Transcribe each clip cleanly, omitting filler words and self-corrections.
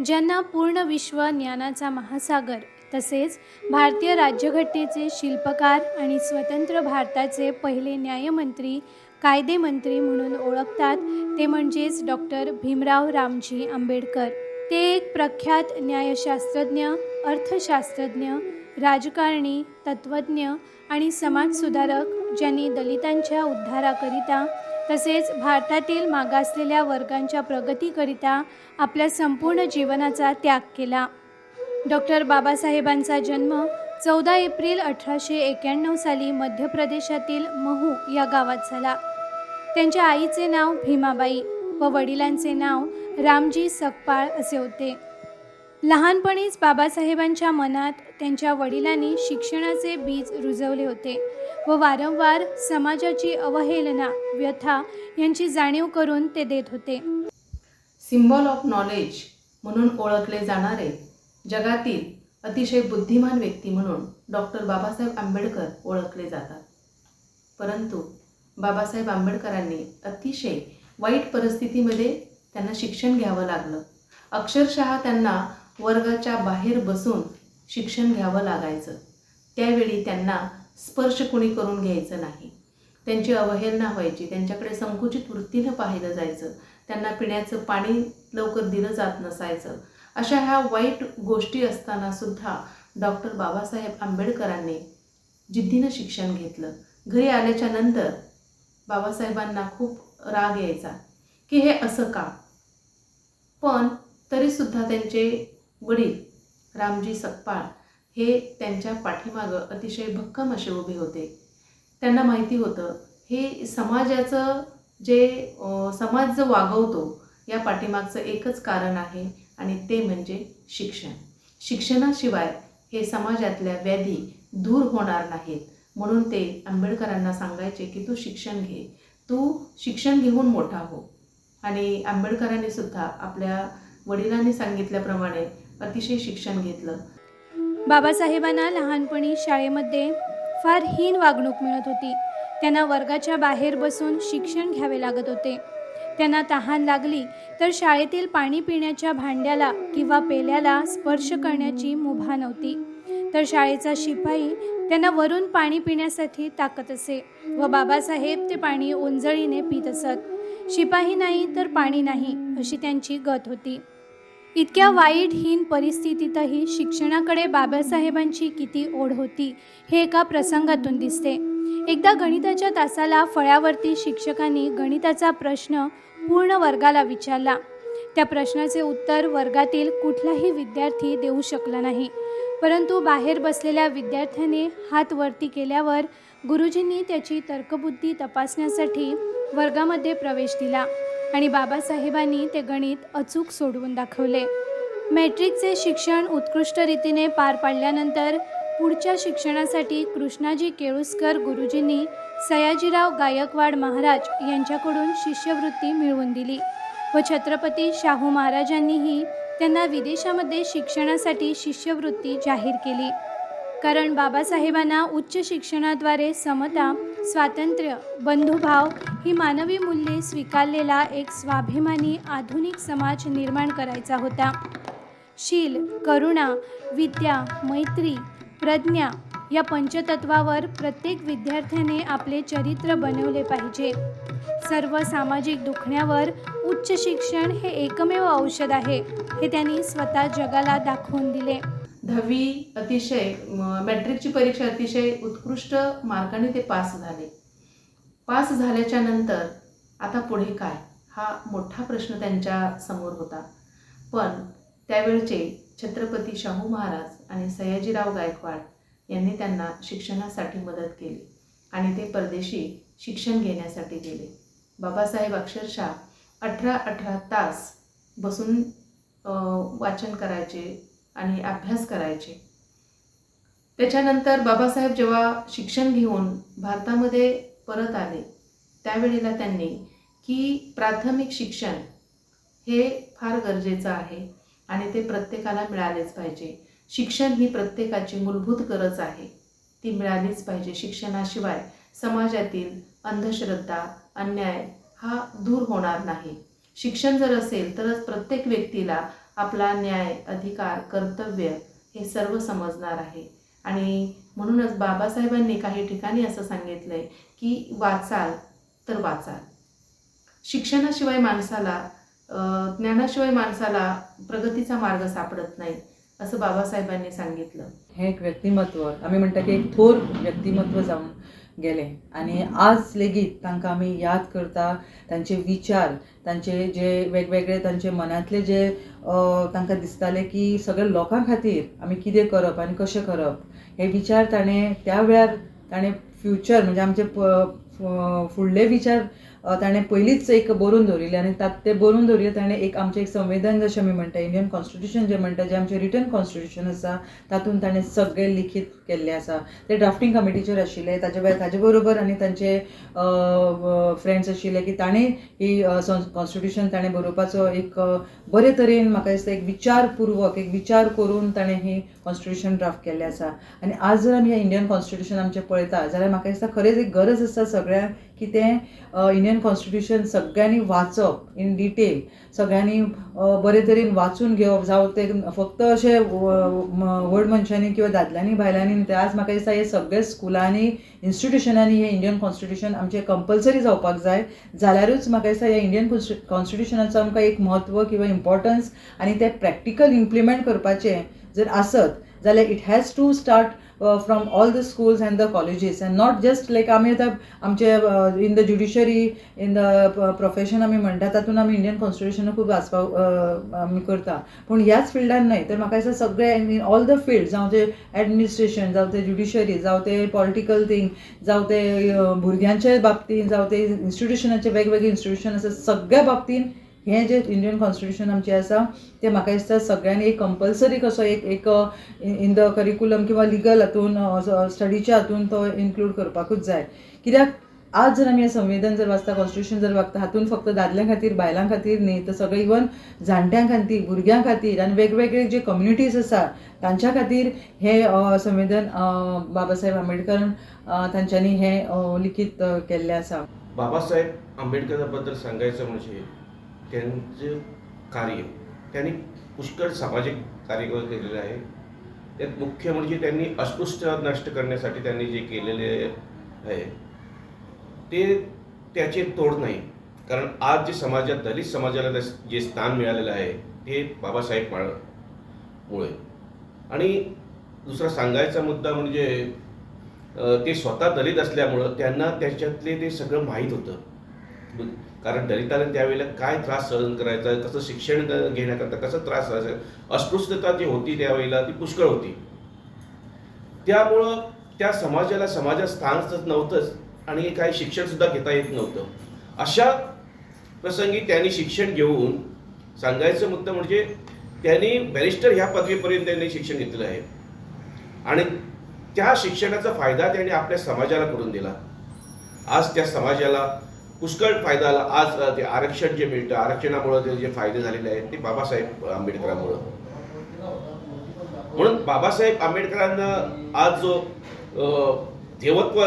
ज्यांना पूर्ण विश्व ज्ञानाचा महासागर तसेच भारतीय राज्यघटनेचे शिल्पकार आणि स्वतंत्र भारताचे पहिले न्यायमंत्री कायदेमंत्री म्हणून ओळखतात ते म्हणजेच डॉक्टर भीमराव रामजी आंबेडकर. ते एक प्रख्यात न्यायशास्त्रज्ञ, अर्थशास्त्रज्ञ, राजकारणी, तत्त्वज्ञ आणि समाजसुधारक ज्यांनी दलितांच्या उद्धाराकरिता तसेच भारतातील मागासलेल्या वर्गांच्या प्रगतीकरिता आपल्या संपूर्ण जीवनाचा त्याग केला. डॉक्टर बाबासाहेबांचा जन्म 14 एप्रिल 1891 साली मध्य प्रदेशातील महू या गावात झाला. त्यांच्या आईचे नाव भीमाबाई व वडिलांचे नाव रामजी सकपाळ असे होते. लहानपणीच बाबासाहेबांच्या मनात त्यांच्या वडिलांनी शिक्षणाचे बीज रुजवले होते व वारंवार समाजाची अवहेलना, व्यथा यांची जाणीव करून ते देत होते. सिम्बॉल ऑफ नॉलेज म्हणून ओळखले जाणारे जगातील अतिशय बुद्धिमान व्यक्ती म्हणून डॉक्टर बाबासाहेब आंबेडकर ओळखले जातात. परंतु बाबासाहेब आंबेडकरांनी अतिशय वाईट परिस्थितीमध्ये त्यांना शिक्षण घ्यावं लागलं. अक्षरशः त्यांना वर्गाच्या बाहेर बसून शिक्षण घ्यावं लागायचं. त्यावेळी त्यांना स्पर्श कोणी करून घ्यायचं नाही. त्यांची अवहेलना व्हायची, त्यांच्याकडे संकुचित वृत्तीनं पाहिलं जायचं, त्यांना पिण्याचं पाणी लवकर दिलं जात नसायचं. अशा ह्या वाईट गोष्टी असतानासुद्धा डॉक्टर बाबासाहेब आंबेडकरांनी जिद्दीनं शिक्षण घेतलं. घरी आल्याच्या नंतर बाबासाहेबांना खूप राग यायचा की हे असं का, पण तरीसुद्धा त्यांचे वडील रामजी सकपाळ हे त्यांच्या पाठीमागं अतिशय भक्कम असे उभे होते. त्यांना माहिती होतं हे समाजाचं समाज जो वागवतो या पाठीमागचं एकच कारण आहे आणि ते म्हणजे शिक्षण. शिक्षणाशिवाय हे समाजातल्या व्याधी दूर होणार नाहीत. म्हणून ते आंबेडकरांना सांगायचे की तू शिक्षण घे, तू शिक्षण घेऊन मोठा हो. आणि आंबेडकरांनी सुद्धा आपल्या वडिलांनी सांगितल्याप्रमाणे अतिशय शिक्षण घेतलं. बाबासाहेबांना लहानपणी शाळेमध्ये फार हीन वागणूक मिळत होती. त्यांना वर्गाच्या बाहेर बसून शिक्षण घ्यावे लागत होते. त्यांना तहान लागली तर शाळेतील पाणी पिण्याच्या भांड्याला किंवा पेल्याला स्पर्श करण्याची मुभा नव्हती. तर शाळेचा शिपाई त्यांना वरून पाणी पिण्यासाठी टाकत असे व बाबासाहेब ते पाणी ओंजळीने पित असत. शिपाई नाही तर पाणी नाही अशी त्यांची गत होती. इतक्या वाईट हीन परिस्थितीतही शिक्षणाकडे बाबासाहेबांची किती ओढ होती हे एका प्रसंगातून दिसते. एकदा गणिताच्या तासाला फळ्यावरती शिक्षकांनी गणिताचा प्रश्न पूर्ण वर्गाला विचारला. त्या प्रश्नाचे उत्तर वर्गातील कुठलाही विद्यार्थी देऊ शकला नाही. परंतु बाहेर बसलेल्या विद्यार्थ्याने हात वरती केल्यावर गुरुजींनी त्याची तर्कबुद्धी तपासण्यासाठी वर्गामध्ये प्रवेश दिला आणि बाबासाहेबांनी ते गणित अचूक सोडवून दाखवले. मॅट्रिकचे शिक्षण उत्कृष्ट रीतीने पार पाडल्यानंतर पुढच्या शिक्षणासाठी कृष्णाजी केळुस्कर गुरुजींनी सयाजीराव गायकवाड महाराज यांच्याकडून शिष्यवृत्ती मिळवून दिली व छत्रपती शाहू महाराजांनीही त्यांना विदेशामध्ये शिक्षणासाठी शिष्यवृत्ती जाहीर केली. कारण बाबासाहेबांना उच्च शिक्षणाद्वारे समता, स्वातंत्र्य, बंधुभाव ही मानवी मूल्ये स्वीकारलेला एक स्वाभिमानी आधुनिक समाज निर्माण करायचा होता. शील, करुणा, विद्या, मैत्री, प्रज्ञा या पंचतत्वावर प्रत्येक विद्यार्थ्याने आपले चरित्र बनवले पाहिजे. सर्व सामाजिक दुखण्यावर उच्च शिक्षण हे एकमेव औषध आहे हे त्यांनी स्वतः जगाला दाखवून दिले. 10वी अतिशय मॅट्रिकची परीक्षा अतिशय उत्कृष्ट मार्काने ते पास झाले. पास झाल्याच्या नंतर आता पुढे काय हा मोठा प्रश्न त्यांच्या समोर होता. पण त्यावेळचे छत्रपती शाहू महाराज आणि सयाजीराव गायकवाड यांनी त्यांना शिक्षणासाठी मदत केली आणि ते परदेशी शिक्षण घेण्यासाठी गेले. बाबासाहेब अक्षरशः 18 तास बसून वाचन करायचे आणि अभ्यास करायचे. त्याच्यानंतर बाबासाहेब जेव्हा शिक्षण घेऊन भारतामध्ये परत आले त्यावेळेला त्यांनी की प्राथमिक शिक्षण हे फार गरजेचं आहे आणि ते प्रत्येकाला मिळालेच पाहिजे. शिक्षण ही प्रत्येकाची मूलभूत गरज आहे, ती मिळालीच पाहिजे. शिक्षणाशिवाय समाजातील अंधश्रद्धा, अन्याय हा दूर होणार नाही. शिक्षण जर असेल तरच प्रत्येक व्यक्तीला आपला न्याय, अधिकार, कर्तव्य हे सर्व समजणार आहे. आणि म्हणूनच बाबासाहेबांनी काही ठिकाणी असं सांगितलं आहे की वाचाल तर वाचाल. शिक्षणाशिवाय माणसाला ज्ञानाशिवाय माणसाला प्रगतीचा मार्ग सापडत नाही, असं बाबासाहेबांनी सांगितलं. हे एक व्यक्तिमत्व आमी म्हणटा की एक थोर व्यक्तिमत्व जावन गेले आणि आज लेगीत तांकां आमी याद करता. तांचे विचार, तांचे जे वेगवेगळे तांचे मनांतले जे तांकां दिसताले की सगळ्या लोकां खातीर आमी कितें करप आनी कशें करप, हे विचार ताणें त्या वेळार ताणें फ्युचर म्हणजे आमचे फुडले विचार ताणें पयलींच एक बरोवन दवरिल्ले आनी ते बरोवन दवरिल्ले ताणें एक आमचें एक संविधान जशें आमी म्हणटा, इंडियन कॉन्स्टिट्यूशन जें म्हणटा, जें आमचें रिटन कॉन्स्टिट्यूशन आसा तातूंत ताणें सगळें लिखीत केल्लें आसा. ते ड्राफ्टींग कमिटीचेर आशिल्ले, ताजे बरोबर आनी तांचे फ्रेंड्स आशिल्ले की ताणें ही कॉन्स्टिट्यूशन ताणें बरोवपाचो एक बरे तरेन म्हाका दिसता एक विचारपूर्वक एक विचार करून ताणें ही कॉन्स्टिट्यूशन ड्राफ्ट केल्लें आसा. आनी आज जर आमी हें इंडियन कॉन्स्टिट्यूशन आमचें पळयता जाल्यार म्हाका दिसता खरेंच एक गरज आसा सगळ्यांक की तें इंडियन कॉन्स्टिट्यूशन सगळ्यांनी वाचप इन डिटेल, सगळ्यांनी बरे तरेन वाचून घेवप. जावं ते फक्त अशें व्हड मनशांनी किंवा दादल्यांनी बायलांनी ते आज म्हाका दिसता हे सगळे स्कुलांनी इन्स्टिट्यूशनांनी हे इंडियन कॉन्स्टिट्यूशन आमचें कंपल्सरी जावपाक जाय. जाल्यारूच म्हाका दिसता ह्या इंडियन कॉन्स्टिट्यूशनाचो आमकां एक म्हत्व किंवा इम्पॉर्टन्स आनी ते प्रॅक्टिकल इम्प्लिमेंट करपाचें जर आसत जाल्यार it has to start from all the schools and the colleges and not just like आमी आतां आमचे in the judiciary in the profession आमी म्हणटा तातूंत आमी इंडियन कॉन्स्टिट्यूशन खूब वाचपाक आमी करता, पूण ह्याच फिल्डान न्हय तर म्हाका दिसता सगळे इन ऑल द फिल्ड, जावं ते एडमिनिस्ट्रेशन, जावं ते ज्युडिशरी, जावं ते पॉलिटिकल थिंग, जावं ते भुरग्यांचे बाबतींत, जावं ते इन्स्टिट्यूशनाचे वेगवेगळे इन्स्टिट्यूशन आसा, सगळ्या बाबतींत हें जें इंडियन कॉन्स्टिट्यूशन आमचें आसा तें म्हाका दिसता सगळ्यांनी एक कंपल्सरी कसो एक इन द करिकुलम किंवा लिगल हातून स्टडीच्या हातून तो इन्क्लूड करपाकूच जाय. कित्याक आज जर आमी हें संविधान जर वाचता, कॉन्स्टिट्यूशन जर वाचता, हातून फक्त दादल्यां खातीर बायलां खातीर न्ही तर सगळे इवन जाणट्यां खातीर, भुरग्यां खातीर आनी वेगवेगळे जे कम्युनिटीज आसा तांच्या खातीर हें संविधान बाबासाहेब आंबेडकरान तांच्यांनी हें लिखीत केल्लें आसा. बाबासाहेब आंबेडकरांबद्दल सांगायचं म्हणजे त्यांचं कार्य, त्यांनी पुष्कळ सामाजिक कार्य केलेलं आहे. त्यात मुख्य म्हणजे त्यांनी अस्पृश्यता नष्ट करण्यासाठी त्यांनी जे केलेले आहे ते त्याचे तोड नाही. कारण आज जे समाजात दलित समाजाला जे स्थान मिळालेलं आहे ते बाबासाहेब मुळे. आणि दुसरा सांगायचा मुद्दा म्हणजे ते स्वतः दलित असल्यामुळं त्यांना त्याच्यातले ते सगळं माहीत होतं. कारण दलितांना त्यावेळेला काय त्रास सहन करायचा, कसं शिक्षण घेण्याकरता कसं त्रास करायचा, अस्पृश्यता जी होती त्यावेळेला ती पुष्कळ होती. त्यामुळं त्या समाजात स्थानच नव्हतंच आणि काही शिक्षणसुद्धा घेता येत नव्हतं. अशा प्रसंगी त्यांनी शिक्षण घेऊन सांगायचं मुद्दा म्हणजे त्यांनी बॅरिस्टर ह्या पदवीपर्यंत त्यांनी शिक्षण घेतलेलं आहे आणि त्या शिक्षणाचा फायदा त्यांनी आपल्या समाजाला करून दिला. आज त्या समाजाला पुष्कळ फायदा आला. आज ते आरक्षण जे मिळतं, आरक्षणामुळं ते जे फायदे झालेले आहेत ते बाबासाहेब आंबेडकरांमुळं. म्हणून बाबासाहेब आंबेडकरांना आज जो देवत्व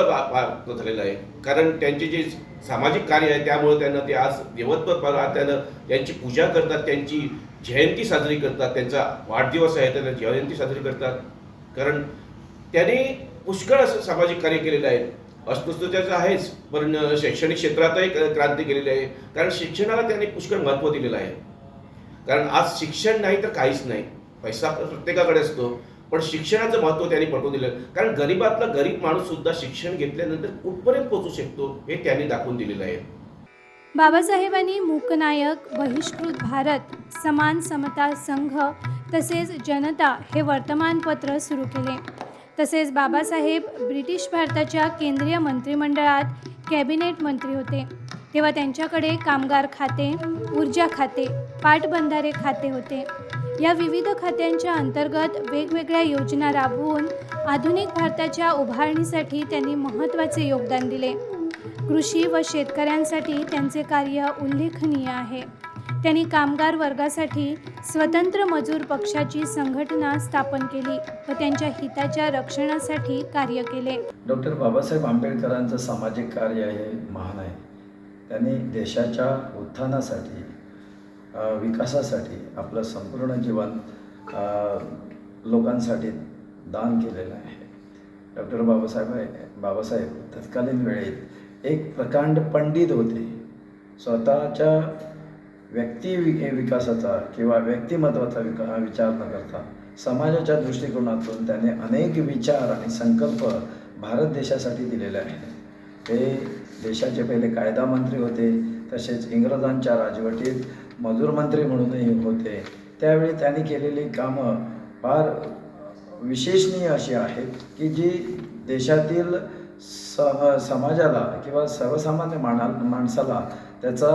झालेलं आहे, कारण त्यांचे जे सामाजिक कार्य आहे त्यामुळे त्यांना ते आज देवत्व त्यानं त्यांची पूजा करतात, त्यांची जयंती साजरी करतात, त्यांचा वाढदिवस आहे त्यांना जयंती साजरी करतात. कारण त्यांनी पुष्कळ असं सामाजिक कार्य केलेलं आहे. अस्पृश्यतेचं आहेच, पण शैक्षणिक क्षेत्रातही क्रांती केलेली आहे. कारण शिक्षणाला त्यांनी पुष्कळ महत्त्व दिलेलं आहे. कारण आज शिक्षण नाही तर काहीच नाही. पैसा प्रत्येकाकडे असतो, पण शिक्षणाचं महत्त्व त्यांनी पटवून दिलं. कारण गरीबातला गरीब माणूससुद्धा शिक्षण घेतल्यानंतर कुठपर्यंत पोहोचू शकतो हे त्यांनी दाखवून दिलेलं आहे. बाबासाहेबांनी मूकनायक, बहिष्कृत भारत, समान समता संघ तसेच जनता हे वर्तमानपत्र सुरू केले. तसेच बाबासाहेब ब्रिटिश भारताच्या केंद्रीय मंत्रिमंडळात कॅबिनेट मंत्री होते. तेव्हा त्यांच्याकडे कामगार खाते, ऊर्जा खाते, पाटबंधारे खाते होते. या विविध खात्यांच्या अंतर्गत वेगवेगळ्या योजना राबवून आधुनिक भारताच्या उभारणीसाठी त्यांनी महत्त्वाचे योगदान दिले. कृषी व शेतकऱ्यांसाठी त्यांचे कार्य उल्लेखनीय आहे. त्यांनी कामगार वर्गासाठी स्वतंत्र मजूर पक्षाची संघटना स्थापन केली व त्यांच्या हिताच्या रक्षणासाठी कार्य केले. डॉक्टर बाबासाहेब आंबेडकरांचं सामाजिक कार्य हे महान आहे. त्यांनी देशाच्या उत्थानासाठी विकासासाठी आपलं संपूर्ण जीवन लोकांसाठी दान केलेलं आहे. डॉक्टर बाबासाहेब तत्कालीन वेळेत एक प्रकांड पंडित होते. स्वतःच्या विकासाचा किंवा व्यक्तिमत्वाचा विचार न करता समाजाच्या दृष्टिकोनातून त्याने अनेक विचार आणि संकल्प भारत देशासाठी दिलेले आहेत. ते देशाचे पहिले कायदा मंत्री होते, तसेच इंग्रजांच्या राजवटीत मजूर मंत्री म्हणूनही होते. त्यावेळी त्यांनी केलेली कामं फार विशेषणीय अशी आहेत की जी देशातील समाजाला किंवा सर्वसामान्य माणसाला त्याचा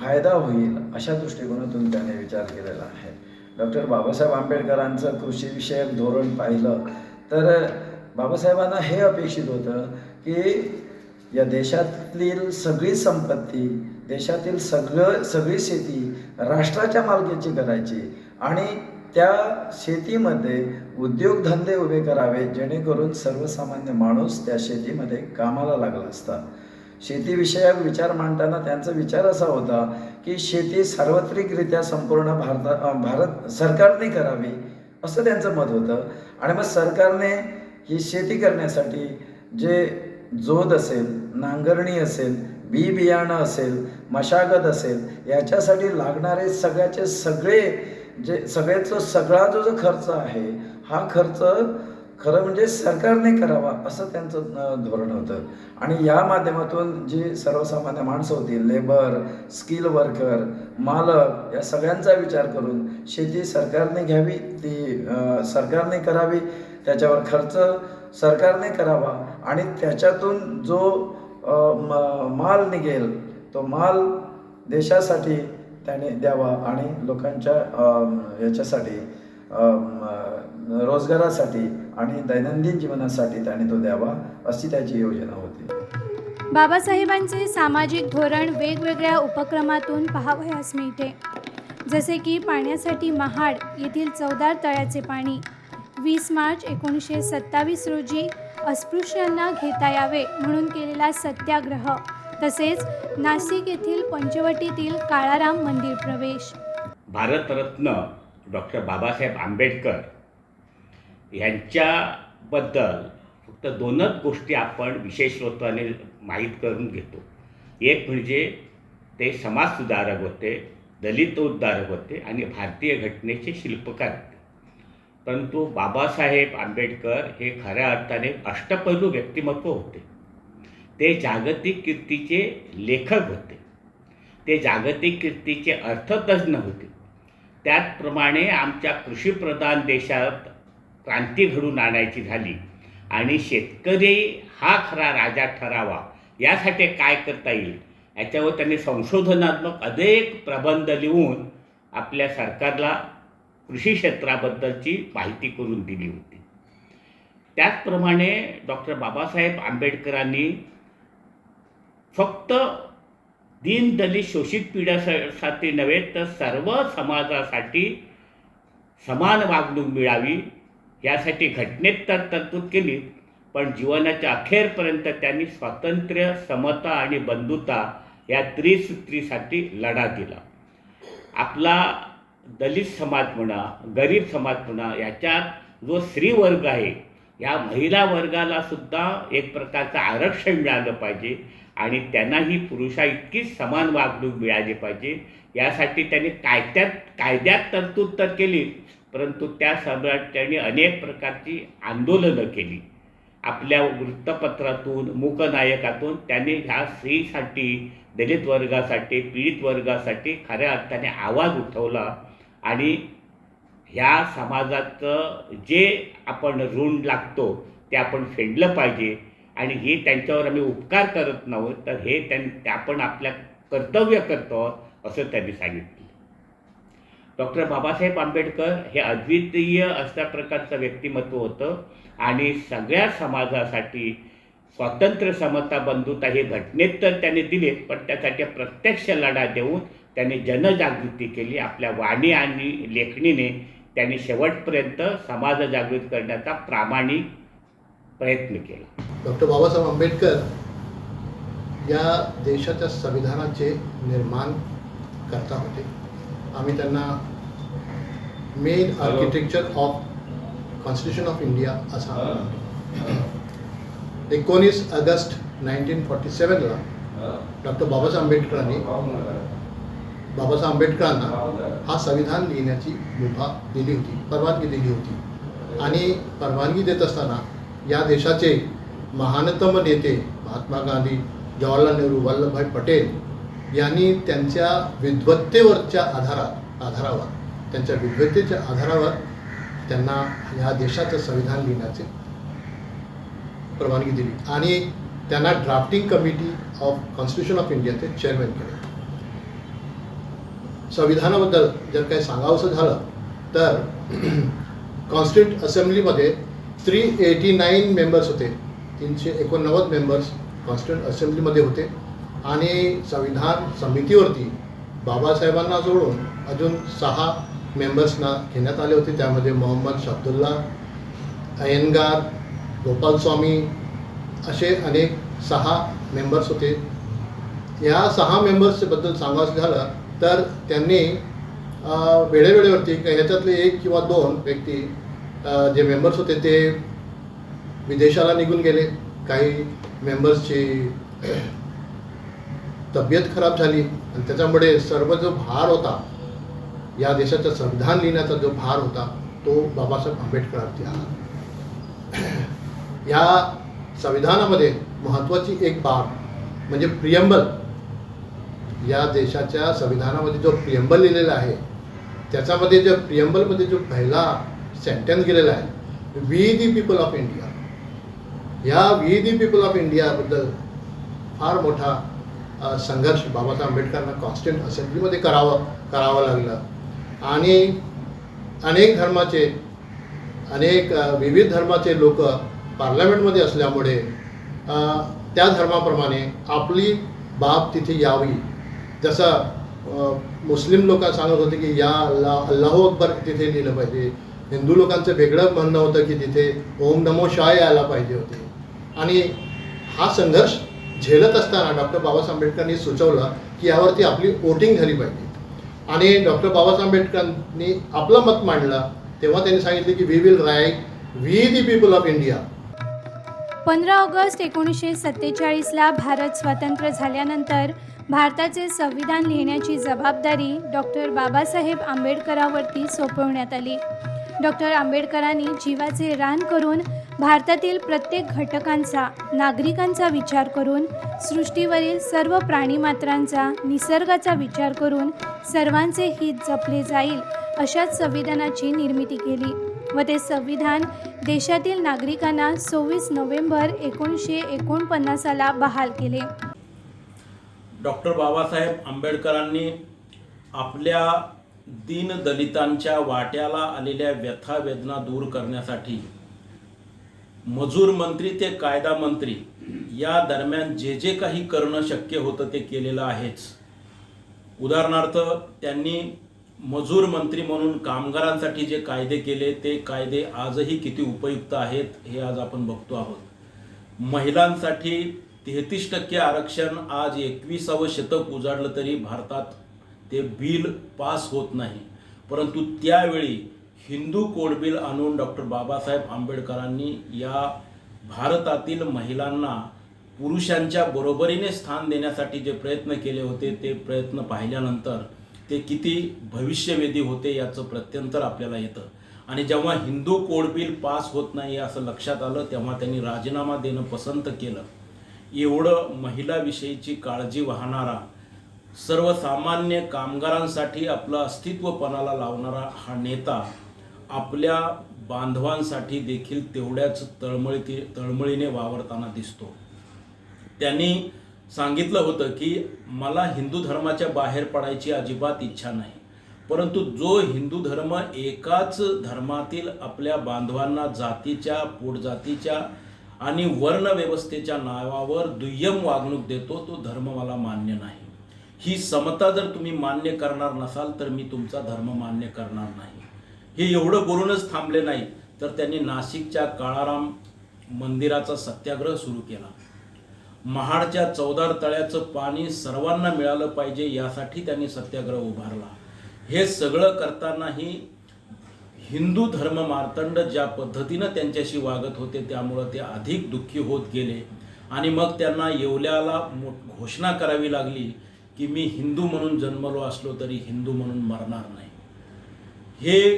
फायदा होईल अशा दृष्टिकोनातून त्याने विचार केलेला आहे. डॉक्टर बाबासाहेब आंबेडकरांचं कृषीविषयक धोरण पाहिलं तर बाबासाहेबांना हे अपेक्षित होतं की या देशातील सगळी संपत्ती, देशातील सगळी शेती राष्ट्राच्या मालकीची करायची आणि त्या शेतीमध्ये उद्योगधंदे उभे करावे, जेणेकरून सर्वसामान्य माणूस त्या शेतीमध्ये कामाला लागला असता. शेतीविषयक विचार मांडताना त्यांचा विचार असा होता की शेती सार्वत्रिकरित्या संपूर्ण भारत सरकारने करावी असं त्यांचं मत होतं. आणि मग सरकारने ही शेती करण्यासाठी जे जोद असेल, नांगरणी असेल, बियाणं असेल, मशागत असेल, याच्यासाठी लागणारे सगळा जो खर्च आहे हा खर्च खरं म्हणजे सरकारने करावा असं त्यांचं धोरण होतं. आणि या माध्यमातून जी सर्वसामान्य माणसं होती, लेबर, स्किल वर्कर, मालक, या सगळ्यांचा विचार करून शेती सरकारने घ्यावी, ती सरकारने करावी, त्याच्यावर खर्च सरकारने करावा आणि त्याच्यातून जो माल निघेल तो माल देशासाठी त्याने द्यावा आणि लोकांच्या याच्यासाठी रोजगारासाठी आणि दैनंदिन जीवनासाठी त्याने तो द्यावा अशी त्याची योजना होती. बाबासाहेबांचे सामाजिक धोरण वेगवेगळ्या उपक्रमातून पाहावयास मिळते. जसे की पाण्यासाठी महाड येथील चवदार तळ्याचे पाणी, 20 मार्च 1927 रोजी अस्पृश्यांना घेता यावे म्हणून केलेला सत्याग्रह, तसेच नाशिक येथील पंचवटीतील काळाराम मंदिर प्रवेश. भारतरत्न डॉक्टर बाबासाहेब आंबेडकर यांच्याबद्दल फक्त दोनच गोष्टी आपण विशेषत्वाने माहीत करून घेतो. एक म्हणजे ते समाजसुधारक होते, दलित उद्धारक होते आणि भारतीय घटनेचे शिल्पकार होते. परंतु बाबासाहेब आंबेडकर हे खऱ्या अर्थाने अष्टपैलू व्यक्तिमत्व होते. ते जागतिक कीर्तीचे लेखक होते, ते जागतिक कीर्तीचे अर्थतज्ज्ञ होते. त्याचप्रमाणे आमच्या कृषीप्रधान देशात क्रांती घडून आणायची झाली आणि शेतकरी हा खरा राजा ठरावा यासाठी काय करता येईल याच्यावर त्यांनी संशोधनात्मक अनेक प्रबंध लिहून आपल्या सरकारला कृषी क्षेत्राबद्दलची माहिती करून दिली होती. त्याचप्रमाणे डॉक्टर बाबासाहेब आंबेडकरांनी फक्त दीन दलित शोषित पिढ्यासाठी नव्हे तर सर्व समाजासाठी समान वागणूक मिळावी यासाठी घटनेत तर तरतूद केली, पण जीवनाच्या अखेरपर्यंत त्यांनी स्वातंत्र्य, समता आणि बंधुता या त्रिसूत्रीसाठी लढा दिला. आपला दलित समाज म्हणा, गरीब समाज म्हणा, याच्यात जो स्त्रीवर्ग आहे या महिला वर्गाला सुद्धा एक प्रकारचं आरक्षण मिळालं पाहिजे आणि त्यांनाही पुरुषा इतकीच समान वागणूक मिळाली पाहिजे यासाठी त्यांनी कायद्यात तरतूद तर केली, परंतु त्या सगळ्यात त्यांनी अनेक प्रकारची आंदोलनं केली. आपल्या वृत्तपत्रातून, मूकनायकातून त्यांनी ह्या स्त्रीसाठी, दलित वर्गासाठी, पीडित वर्गासाठी खऱ्या अर्थाने आवाज उठवला आणि ह्या समाजाचं जे आपण ऋण लागतो ते आपण फेडलं पाहिजे आणि हे त्यांच्यावर आम्ही उपकार करत नव्हतो तर हे आपण आपल्या कर्तव्य करतो असं त्यांनी सांगितलं. डॉक्टर बाबासाहेब आंबेडकर हे अद्वितीय अशा प्रकारचं व्यक्तिमत्व होतं आणि सगळ्या समाजासाठी स्वातंत्र्य, समता, बंधुता हे घटनेत तर त्यांनी दिले, पण त्यासाठी प्रत्यक्ष लढा देऊन त्यांनी जनजागृती केली. आपल्या वाणी आणि लेखणीने त्यांनी शेवटपर्यंत समाज जागृत करण्याचा प्रामाणिक प्रयत्न केला. डॉक्टर बाबासाहेब आंबेडकर या देशाच्या संविधानाचे निर्माण करता होते. आम्ही त्यांना main architecture of constitution of India असं आम्ही म्हणतो. 19 ऑगस्ट 1947ला डॉक्टर बाबासाहेब आंबेडकरांना हा संविधान लिहिण्याची मुभा दिली होती, परवानगी दिली होती. आणि परवानगी देत असताना या देशाचे महानतम नेते महात्मा गांधी, जवाहरलाल नेहरू, वल्लभभाई पटेल यांनी त्यांच्या विद्वत्तेवरच्या आधारावर त्यांना या देशाचं संविधान लिहिण्याची परवानगी दिली आणि त्यांना drafting committee of constitution of इंडियाचे चेअरमॅन केले. संविधानाबद्दल जर काही सांगावंसं झालं तर कॉन्स्टिट्यूंट असेंब्लीमध्ये 389 मेंबर्स होते, 389 मेंबर्स कॉन्स्टिट्यूंट असेंब्लीमध्ये होते. आणि संविधान समितीवरती बाबासाहेबांना जोडून अजून 6 मेंबर्सना घेण्यात आले होते. त्यामध्ये मोहम्मद शब्दुल्ला, अय्यंगार, गोपालस्वामी असे अनेक 6 मेंबर्स होते. या 6 मेंबर्सबद्दल सांगायचं झालं तर त्यांनी वेळेवेळेवरती ह्याच्यातले 1 किंवा 2 व्यक्ती जे मेंबर्स होते ते विदेशाला निघून गेले. काही मेंबर्सची तब्येत खराब झाली आणि त्याच्यामुळे सर्व जो भार होता, या देशाचं संविधान लिहिण्याचा जो भार होता तो बाबासाहेब आंबेडकरांवरती आला. या संविधानामध्ये महत्त्वाची एक बाब म्हणजे प्रियम्बल. या देशाच्या संविधानामध्ये जो प्रियम्बल लिहिलेला आहे त्याच्यामध्ये जो प्रियम्बलमध्ये जो पहिला सेंटेन्स गेलेला आहे, we the people of India. या वी दी पीपल ऑफ इंडियाबद्दल फार मोठा संघर्ष बाबासाहेब आंबेडकरांना कॉन्स्टिट्यूंट असेंब्लीमध्ये करावं लागलं. आणि विविध धर्माचे लोक पार्लमेंटमध्ये असल्यामुळे त्या धर्माप्रमाणे आपली बाब तिथे यावी. जसं मुस्लिम लोक सांगत होते की या अल्लाहू अकबर तिथे लिहिलं पाहिजे, हिंदू लोकांचं वेगळं म्हणणं होतं की तिथे ओम नमो शाह यायला पाहिजे होते. आणि हा संघर्ष झेलत असताना डॉक्टर बाबासाहेब आंबेडकरांनी सुचवलं की यावरती आपली वोटिंग झाली पाहिजे. आणि डॉक्टर बाबासाहेब आंबेडकरांनी आपलं मत मांडलं तेव्हा त्यांनी सांगितले की we will write we the people of India. 15 August 1947ला भारत स्वतंत्र झाल्यानंतर भारताचे संविधान लिहिण्याची जबाबदारी डॉक्टर बाबासाहेब आंबेडकरांवरती सोपवण्यात आली. डॉक्टर आंबेडकरांनी जीवाचे रान करून भारतातील प्रत्येक घटकांचा, नागरिकांचा विचार करून, सृष्टीवरील सर्व प्राणीमात्रांचा, निसर्गाचा विचार करून सर्वांचे हित जपले जाईल अशाच संविधानाची निर्मिती केली व ते संविधान देशातील नागरिकांना 26 नोव्हेंबर 1949ला बहाल केले. डॉक्टर बाबासाहेब आंबेडकरांनी आपल्या दीनदलितांच्या वाट्याला आलेल्या व्यथा वेदना दूर करण्यासाठी मजूर मंत्री ते कायदा मंत्री या दरम्यान जे जे काही करणं शक्य होतं ते केलेलं आहेच. उदाहरणार्थ त्यांनी मजूर मंत्री म्हणून कामगारांसाठी जे कायदे केले ते कायदे आजही किती उपयुक्त आहेत हे आज आपण बघतो आहोत. महिलांसाठी 33% आरक्षण आज 21वे शतक उजाडलं तरी भारतात ते बिल पास होत नाही. परंतु त्यावेळी हिंदू कोड बिल आणून डॉक्टर बाबासाहेब आंबेडकरांनी या भारतातील महिलांना पुरुषांच्या बरोबरीने स्थान देण्यासाठी जे प्रयत्न केले होते ते प्रयत्न पाहिल्यानंतर ते किती भविष्यवेधी होते याचं प्रत्यंतर आपल्याला येतं. आणि जेव्हा हिंदू कोड बिल पास होत नाही असं लक्षात आलं तेव्हा त्यांनी राजीनामा देणं पसंत केलं. एवढं महिलाविषयीची काळजी वाहणारा, सर्वसामान्य कामगारांसाठी आपलं अस्तित्व पणाला लावणारा हा नेता आपल्या बांधवांसाठी देखील तेवढ्याच तळमळीने वावरताना दिसतो. त्यांनी सांगितलं होतं की मला हिंदू धर्माच्या बाहेर पडायची अजिबात इच्छा नाही, परंतु जो हिंदू धर्म एकाच धर्मातील आपल्या बांधवांना जातीच्या, पोटजातीच्या आणि वर्णव्यवस्थेच्या नावावर दुय्यम वागणूक देतो तो धर्म मला मान्य नाही. ही समता जर तुम्ही मान्य करणार नसाल तर मी तुमचा धर्म मान्य करणार नाही. हे एवढं बोलूनच थांबले नाही तर त्यांनी नाशिकच्या काळाराम मंदिराचा सत्याग्रह सुरू केला महाडच्या चौदार तळ्याचं पाणी सर्वांना मिळालं पाहिजे यासाठी त्यांनी सत्याग्रह उभारला. हे सगळं करतानाही हिंदू धर्म मार्तंड ज्या पद्धतीनं त्यांच्याशी वागत होते त्यामुळं ते अधिक दुःखी होत गेले आणि मग त्यांना येवल्याला घोषणा करावी लागली की मी हिंदू म्हणून जन्मलो असलो तरी हिंदू म्हणून मरणार नाही. हे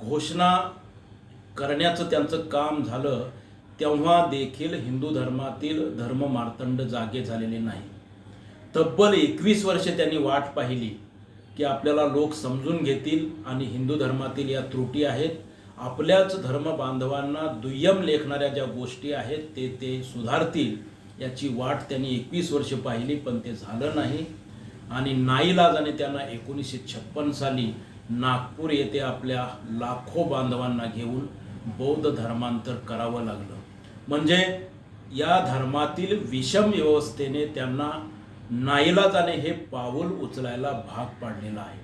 घोषणा करण्याचं त्यांचं काम झालं तेव्हा देखील हिंदू धर्मातील धर्ममार्तंड जागे झालेले नाही. तब्बल 21 वर्षे त्यांनी वाट पाहिली की आपल्याला लोक समजून घेतील आणि हिंदू धर्मातील या त्रुटी आहेत, आपल्याच धर्म बांधवांना दुय्यम लेखणाऱ्या ज्या गोष्टी आहेत ते सुधारतील याची वाट त्यांनी 21 वर्ष पाहिली, पण ते झालं नाही. आणि नाईलाजाने त्यांना 1956 साली नागपूर येथे आपल्या लाखो बांधवांना घेऊन बौद्ध धर्मांतर करावं लागलं. म्हणजे या धर्मातील विषम व्यवस्थेने त्यांना नाईलाजाने हे पाऊल उचलायला भाग पाडलेलं आहे.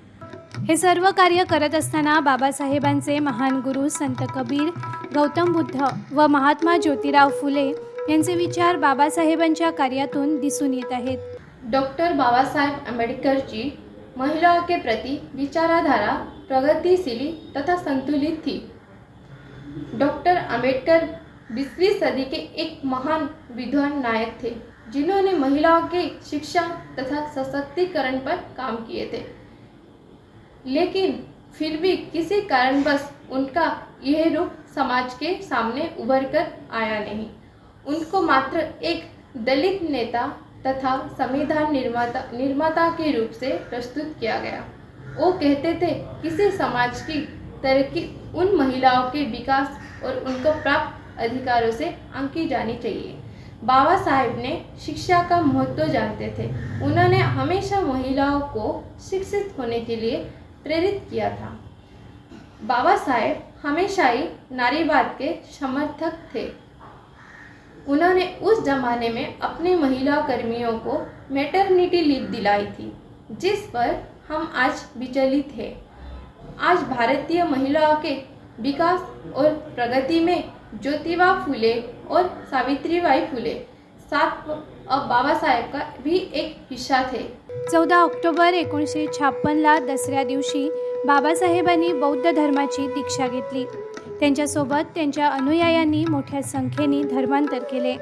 हे सर्व कार्य करत असताना बाबासाहेबांचे महान गुरु संत कबीर, गौतम बुद्ध व महात्मा ज्योतिराव फुले यांचे विचार बाबासाहेबांच्या कार्यातून दिसून येत आहेत. डॉक्टर बाबासाहेब आंबेडकर जी महिलाओं के प्रति विचारधारा प्रगतिशील तथा संतुलित थी. डॉक्टर आंबेडकर 20वीं सदी के एक महान विद्वान नायक थे जिन्होंने महिलाओं के शिक्षा तथा सशक्तिकरण पर काम किए थे. लेकिन फिर भी किसी कारणवश उनका यह रूप समाज के सामने उभर कर आया नहीं. उनको मात्र एक दलित नेता तथा संविधान निर्माता के रूप से प्रस्तुत किया गया. वो कहते थे किसी समाज की तरक्की उन महिलाओं के विकास और उनको प्राप्त अधिकारों से आंकी जानी चाहिए. बाबा साहेब ने शिक्षा का महत्व जानते थे. उन्होंने हमेशा महिलाओं को शिक्षित होने के लिए प्रेरित किया था. बाबा साहेब हमेशा ही नारीवाद के समर्थक थे. उन्होंने उस जमाने में अपने महिला कर्मियों को मैटरनिटी लीव दिलाई थी, जिस पर हम आज विचलित हैं. आज भारतीय महिलाओं के विकास और प्रगति में ज्योतिबा फुले और सावित्रीबाई फुले साथ अब बाबा साहेब का भी एक हिस्सा थे. 14 ऑक्टोबर 1956ला दसऱ्या दिवशी बाबासाहेबांनी बौद्ध धर्माची दीक्षा घेतली. त्यांच्यासोबत त्यांच्या अनुयायांनी मोठ्या संख्येने धर्मांतर केले.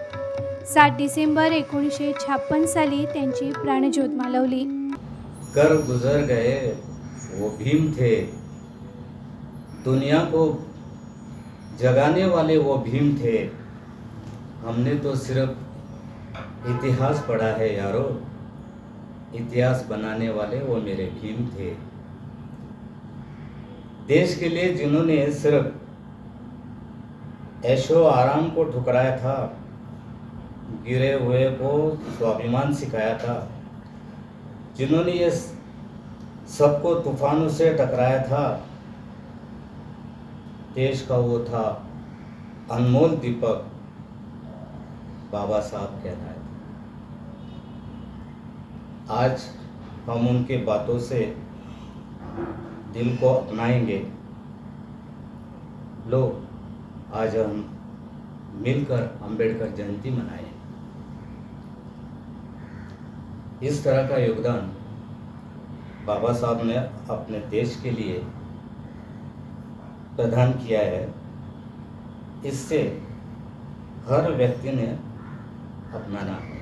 7 डिसेंबर 1956 साली त्यांची प्राणज्योत मालवली. कर गुजर गए वो भीम थे, दुनिया को जगाने वाले वो भीम थे. हमने तो सिर्फ इतिहास पढ़ा है यारो, इतिहास बनाने वाले वो मेरे भीम थे. देश के लिए जिन्होंने सिर्फ ऐशो आराम को ठुकराया था, गिरे हुए को स्वाभिमान सिखाया था, जिन्होंने ये सबको तूफानों से टकराया था, देश का वो था अनमोल दीपक बाबा साहब कहलाए. आज हम उनके बातों से दिल को अपनाएंगे. लो आज हम मिलकर अंबेडकर जयंती मनाएं. इस तरह का योगदान बाबा साहब ने अपने देश के लिए प्रदान किया है. इससे हर व्यक्ति ने अपनाना है.